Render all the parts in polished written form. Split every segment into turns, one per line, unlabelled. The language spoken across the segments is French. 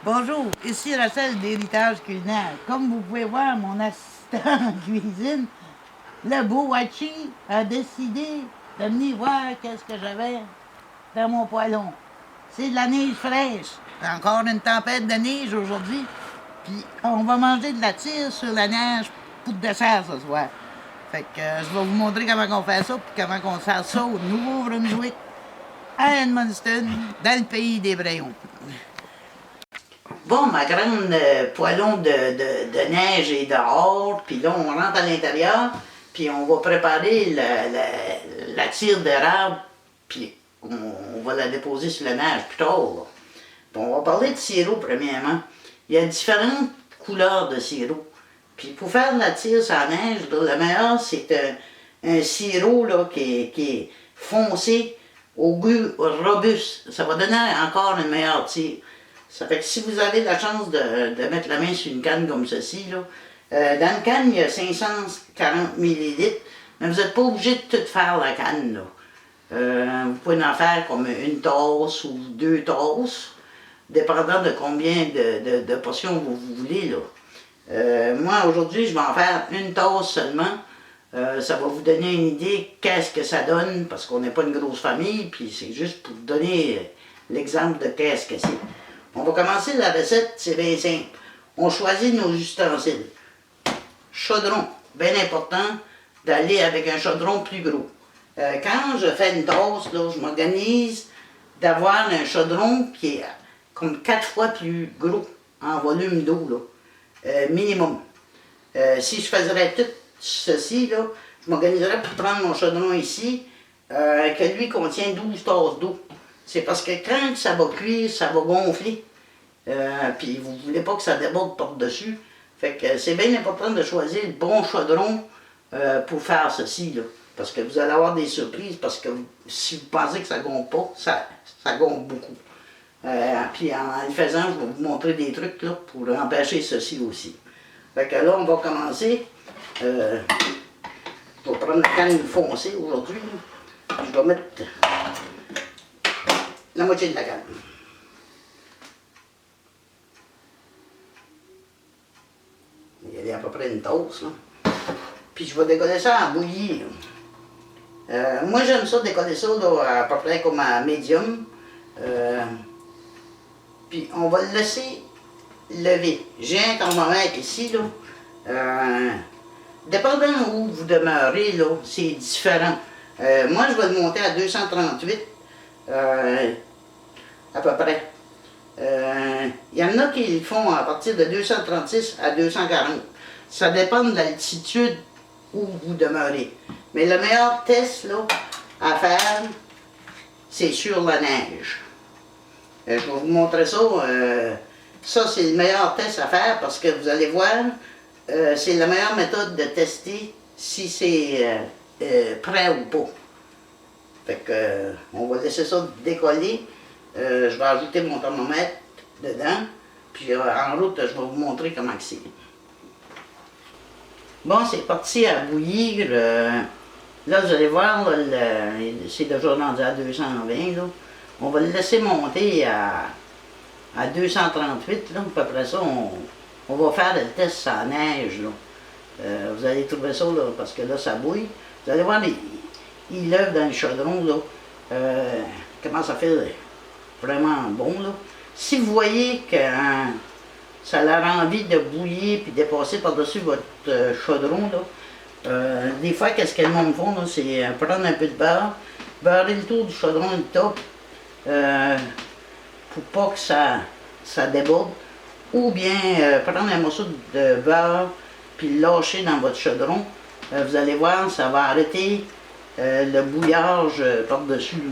Bonjour, ici Rachel d'Héritage Culinaire. Comme vous pouvez voir, mon assistant en cuisine, le beau Wachi, a décidé de venir voir qu'est-ce que j'avais dans mon poêlon. C'est de la neige fraîche. Encore une tempête de neige aujourd'hui. Puis on va manger de la tire sur la neige pour le dessert ce soir. Fait que je vais vous montrer comment on fait ça, puis comment on sert ça au Nouveau-Brunswick, à Edmundston, dans le pays des Brayons. Bon, ma grande poêlon de neige est dehors, puis là, on rentre à l'intérieur, puis on va préparer la tire d'érable, puis on va la déposer sur la neige plus tard. Là. On va parler de sirop, premièrement. Il y a différentes couleurs de sirop. Puis pour faire de la tire sur la neige, là, le meilleur, c'est un sirop là, qui est foncé, au goût robuste. Ça va donner encore une meilleure tire. Ça fait que si vous avez la chance de mettre la main sur une canne comme ceci, là, dans une canne, il y a 540 ml, mais vous n'êtes pas obligé de tout faire la canne. Là. Vous pouvez en faire comme une tasse ou 2 tasses, dépendant de combien de portions vous voulez. Là. Moi, aujourd'hui, je vais en faire une tasse seulement. Ça va vous donner une idée qu'est-ce que ça donne, parce qu'on n'est pas une grosse famille, puis c'est juste pour vous donner l'exemple de qu'est-ce que c'est. On va commencer la recette, c'est bien simple. On choisit nos ustensiles. Chaudron, bien important d'aller avec un chaudron plus gros. Quand je fais une tasse, là, je m'organise d'avoir un chaudron qui est comme 4 fois plus gros en volume d'eau, minimum. Si je faisais tout ceci, là, je m'organiserais pour prendre mon chaudron ici, que lui contient 12 tasses d'eau. C'est parce que quand ça va cuire, ça va gonfler. Puis vous ne voulez pas que ça déborde par-dessus. Fait que c'est bien important de choisir le bon chaudron pour faire ceci. Là. Parce que vous allez avoir des surprises, parce que si vous pensez que ça ne gonfle pas, ça gonfle beaucoup. Puis en le faisant, je vais vous montrer des trucs là, pour empêcher ceci aussi. Fait que là, on va commencer. Je vais prendre la canne foncée aujourd'hui. Je vais mettre la moitié de la canne. Il y a à peu près une tasse. Là. Puis je vais décoller ça à bouillir. Moi, j'aime ça décoller ça là, à peu près comme à médium. Puis on va le laisser lever. J'ai un thermomètre ici. Là. Dépendant où vous demeurez, là, c'est différent. Moi, je vais le monter à 238, à peu près. Il y en a qui le font à partir de 236 à 240. Ça dépend de l'altitude où vous demeurez. Mais le meilleur test là, à faire, c'est sur la neige. Je vais vous montrer ça. Ça, c'est le meilleur test à faire parce que vous allez voir, c'est la meilleure méthode de tester si c'est prêt ou pas. Fait que, on va laisser ça décoller. Je vais ajouter mon thermomètre dedans, puis en route, je vais vous montrer comment c'est. Bon, c'est parti à bouillir. Là, vous allez voir, c'est déjà rendu à 220. Là. On va le laisser monter à 238. Là. Puis après ça, on va faire le test sans neige. Là. Vous allez trouver ça, là, parce que là, ça bouille. Vous allez voir, il lève dans le chaudron. Là. Comment ça fait vraiment bon. Là. Si vous voyez que ça a l'air envie de bouillir puis de passer par-dessus votre chaudron, là, des fois, qu'est-ce que le monde font, c'est prendre un peu de beurre, beurrer le tour du chaudron et le top, pour pas que ça déborde, ou bien prendre un morceau de beurre puis le lâcher dans votre chaudron. Vous allez voir, ça va arrêter le bouillage par-dessus.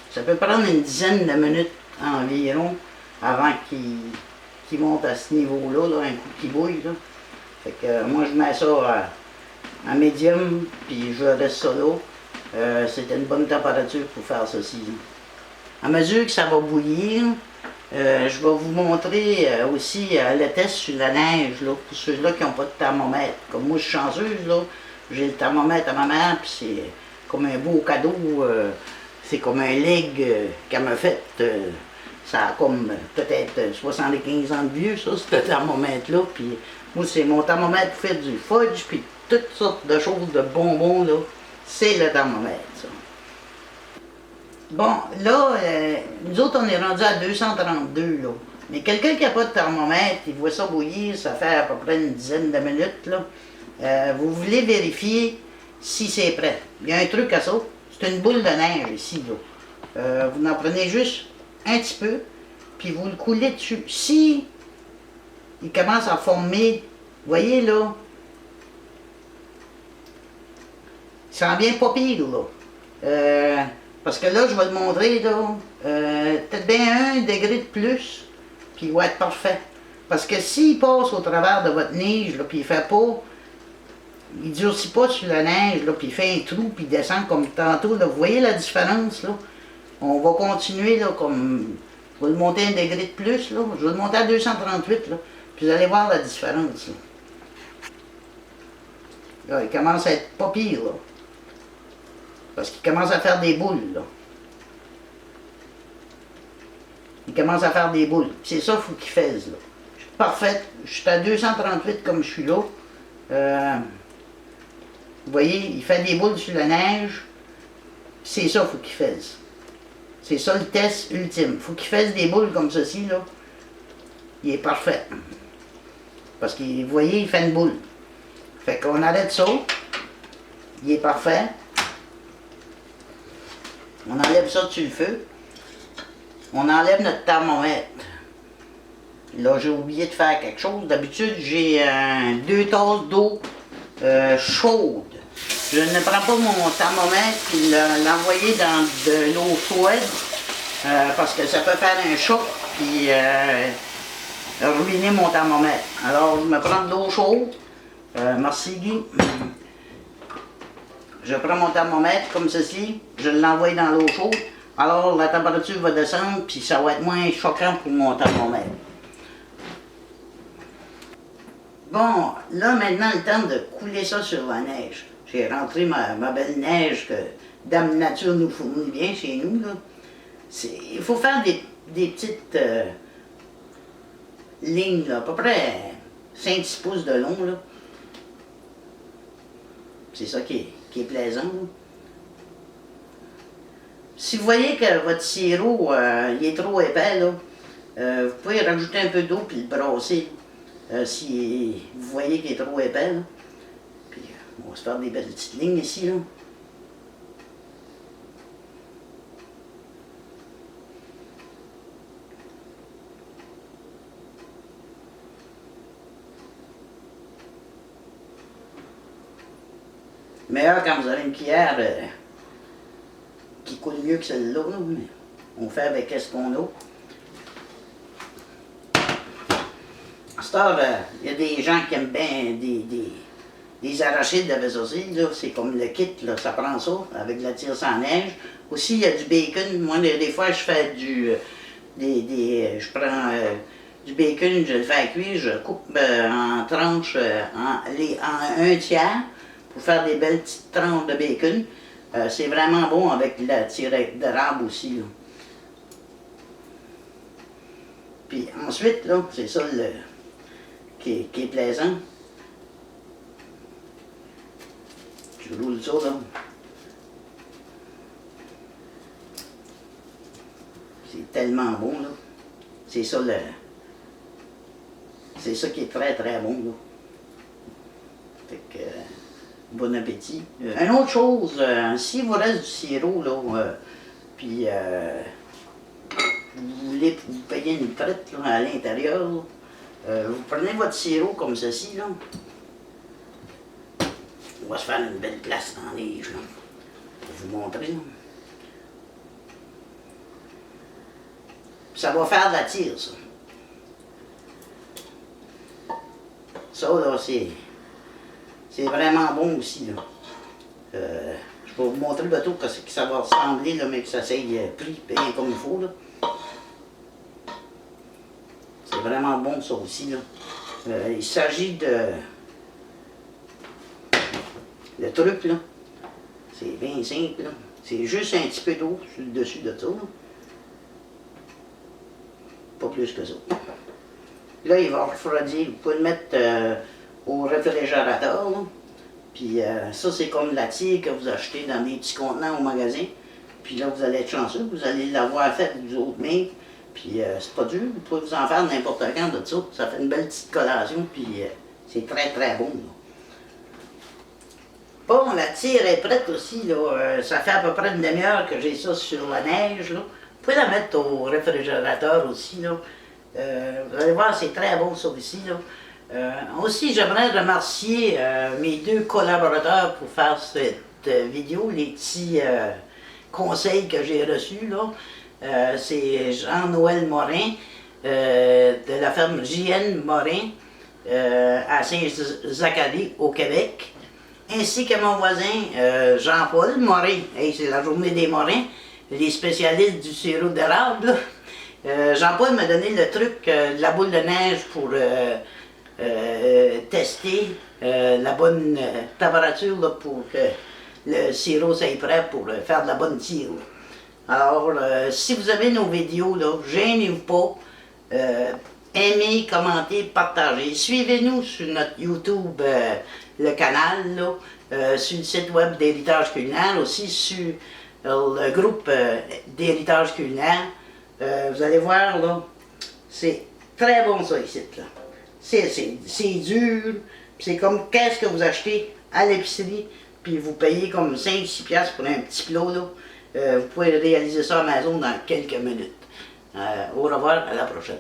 Ça peut prendre une dizaine de minutes environ avant qu'il monte à ce niveau-là, là, un coup qui bouille. Là. Fait que moi je mets ça à médium, puis je laisse ça là. C'est une bonne température pour faire ceci. Là. À mesure que ça va bouillir, je vais vous montrer aussi le test sur la neige, là, pour ceux-là qui n'ont pas de thermomètre. Comme moi je suis chanceuse, j'ai le thermomètre à ma mère, puis c'est comme un beau cadeau. c'est comme un leg qu'elle m'a fait. Ça a comme peut-être 75 ans de vieux, ça, ce thermomètre-là. Puis moi, c'est mon thermomètre qui fait du fudge, puis toutes sortes de choses, de bonbons, là. C'est le thermomètre, ça. Bon, là, nous autres, on est rendu à 232, là. Mais quelqu'un qui n'a pas de thermomètre, il voit ça bouillir, ça fait à peu près une dizaine de minutes, là. Vous voulez vérifier si c'est prêt. Il y a un truc à ça. C'est une boule de neige ici, là. Vous en prenez juste un petit peu, puis vous le coulez dessus. Si il commence à former, vous voyez là, il sent bien pas pire, là. Parce que là, je vais le montrer, là, peut-être bien 1 degré de plus, puis il va être parfait. Parce que s'il passe au travers de votre neige, là, puis il fait pas, il durcit pas sur la neige, là, puis il fait un trou, puis il descend comme tantôt, là. Vous voyez la différence, là? On va continuer, là, comme, je vais le monter 1 degré de plus, là. Je vais le monter à 238, là, puis vous allez voir la différence, là. Là, il commence à être pas pire, là. Parce qu'il commence à faire des boules, là. Il commence à faire des boules. C'est ça qu'il faut qu'il fasse, là. Je suis parfaite. Je suis à 238 comme je suis là. Vous voyez, il fait des boules sur la neige. C'est ça qu'il faut qu'il fasse. C'est ça le test ultime. Il faut qu'il fasse des boules comme ceci, là. Il est parfait. Parce que, vous voyez, il fait une boule. Fait qu'on arrête ça. Il est parfait. On enlève ça dessus le feu. On enlève notre thermomètre. Là, j'ai oublié de faire quelque chose. D'habitude, j'ai 2 tasses d'eau chaude. Je ne prends pas mon thermomètre et l'envoyer dans de l'eau chaude parce que ça peut faire un choc et ruiner mon thermomètre. Alors, je me prends de l'eau chaude. Merci Guy. Je prends mon thermomètre comme ceci, je l'envoie dans l'eau chaude. Alors la température va descendre, puis ça va être moins choquant pour mon thermomètre. Bon, là maintenant le temps de couler ça sur la neige. J'ai rentré ma belle neige que Dame Nature nous fournit bien chez nous, là. Il faut faire des petites lignes, là, à peu près 5-6 pouces de long, là. C'est ça qui est plaisant, là. Si vous voyez que votre sirop il est trop épais, là, vous pouvez rajouter un peu d'eau puis le brasser. Si vous voyez qu'il est trop épais, là. Puis on va se faire des belles petites lignes ici, là. Meilleur quand vous avez une cuillère qui coule mieux que celle-là, mais on fait avec ce qu'on a. À cette heure, il y a des gens qui aiment bien des arachides avec ça aussi, là. C'est comme le kit, là, ça prend ça, avec de la tire sans neige. Aussi, il y a du bacon. Moi, des fois, je fais je prends du bacon, je le fais cuire, je coupe en tranches en 1/3 pour faire des belles petites tranches de bacon. C'est vraiment bon avec la tire d'érable aussi, là. Puis ensuite, là, c'est ça qui est plaisant. Je roule ça, là. C'est tellement bon, là. C'est ça c'est ça qui est très très bon, là. Fait que, bon appétit. Une autre chose, si vous reste du sirop, là, puis vous voulez vous payer une traite là, à l'intérieur, vous prenez votre sirop comme ceci, là. On va se faire une belle place dans la neige, là. Je vais vous montrer, là. Ça va faire de la tire, ça. Ça, là, c'est vraiment bon aussi, là. Je vais vous montrer le bateau que ça va ressembler, là, mais que ça s'aille pris bien comme il faut, là. C'est vraiment bon, ça aussi, là. Il s'agit de... Le truc, là, c'est bien simple, là. C'est juste un petit peu d'eau sur le dessus de ça. Là. Pas plus que ça. Là, il va refroidir. Vous pouvez le mettre au réfrigérateur. Là. Puis ça, c'est comme la tire que vous achetez dans des petits contenants au magasin. Puis là, vous allez être chanceux. Vous allez l'avoir fait vous autres mêmes. Puis c'est pas dur. Vous pouvez vous en faire n'importe quand de ça. Ça fait une belle petite collation. Puis c'est très très bon. Là. Bon, la tire est prête aussi. Là. Ça fait à peu près une demi-heure que j'ai ça sur la neige. Là. Vous pouvez la mettre au réfrigérateur aussi. Là. Vous allez voir, c'est très bon ça aussi. Là. Aussi, j'aimerais remercier mes 2 collaborateurs pour faire cette vidéo, les petits conseils que j'ai reçus. C'est Jean-Noël Morin de la ferme JN Morin à Saint-Zacharie au Québec, ainsi que mon voisin Jean-Paul Morin. Hey, c'est la journée des Morins, les spécialistes du sirop d'érable. Jean-Paul m'a donné le truc de la boule de neige pour tester la bonne température là, pour que le sirop soit prêt pour faire de la bonne tire. Alors, si vous avez nos vidéos, là, gênez-vous pas. Aimez, commentez, partagez. Suivez-nous sur notre YouTube, le canal, là, sur le site web d'Héritage Culinaire, aussi sur le groupe d'Héritage Culinaire. Vous allez voir, là, c'est très bon ça ici, là. C'est dur, c'est comme qu'est-ce que vous achetez à l'épicerie, puis vous payez comme 5-6 piastres pour un petit plat, là. Vous pouvez réaliser ça à la maison dans quelques minutes. Au revoir, à la prochaine.